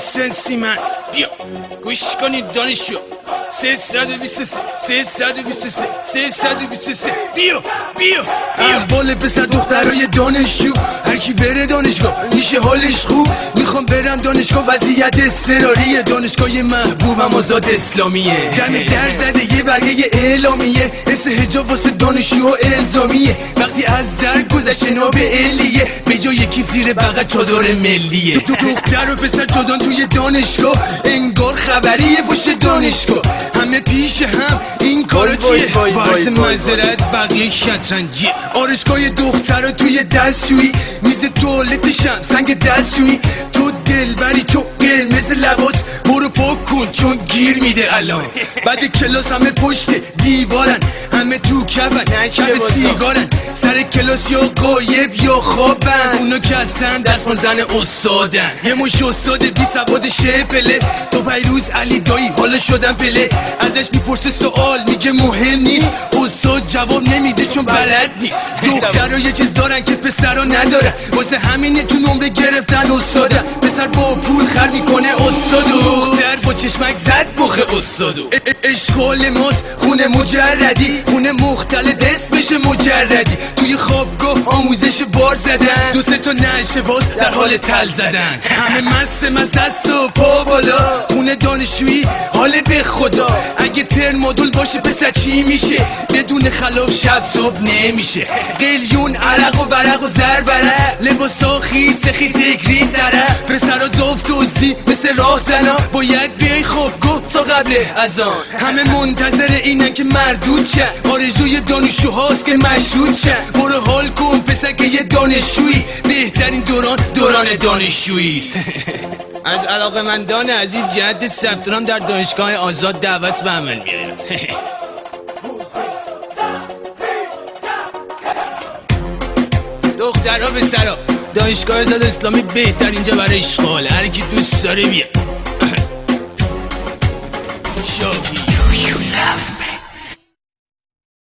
سنسی من. بیا گوش کنید دانشجو 323 بیا احوال پسر دخترای دانشجو، هر کی بره دانشگاه میشه حالش خوب. میخوام برم دانشگاه، وضعیت اضطراری دانشگاه محبوبم آزاد اسلامیه. دم در زده یه برگه اعلامیه، حفظ حجاب واسه دانشجو الزامیه. وقتی از در گذشته ناب علیه، به جای کیف زیر بغل چادر ملیه. دختر و پسر جدان توی دانشگاه، انگار خبریه باشه دانشگاه. همه پیش هم این کارو چیه؟ باعث معذرت بقیه شطرنجیه. آرشگاه دخترها توی دستشویی، میز توالتشم سنگ دستشویی. تو دلبری چون قرمز لبات، برو پاک کن چون گیر میده الان. بعد کلاس همه پشت دیوارن، همه تو کفن کف سیگارن. سر کلاس یا غایب یا خوابن، اونا که اصلا دستمال زن استادن. یه مش استاد بی سواد شفله، دو پیروز علی دایی حالا شدن پله. ازش میپرسه سوال میگه مهم نیست، استاد جواب نمیده چون بلد نیست. دخترها یه چیز دارن که پسرها ندارن، واسه همینه تو نمره گرفتن استادن. پسر با پول خر میکنه استادو، دختر با چشمک زد مخ استادو. اشغال ماست خونه مجردی، خونه مختلط اسمش مجردی. توی خوابگاه آموزش بار زدن، دو سه تا نشه باز در حال تل زدن. همه مست دست و پا بالا، خونه دانشجویی حال به خدا. اگه ترمادول باشه پسر چی میشه؟ بدون خلاف شب صبح نمیشه. قلیون عرق و برق و زربره، لباسا خیس گری سره. پسرا دفت دزدی مثل راه زنا، باید بیای خوابگاه تا قبل اذان. همه منتظر اینن که مردود شه، آرزوی دانشجوهاست که مشروط شه. برو حال کن پسر که یه دانشجویی، بهترین دوران دانشجویی. از علاقه‌مندان عزیز جهت ثبت نام در دانشگاه آزاد دعوت به عمل می‌آید. دخترها پسرها، دانشگاه آزاد اسلامی بهترین جا برای اشغاله. هر کی دوست داره بیاد. شاهی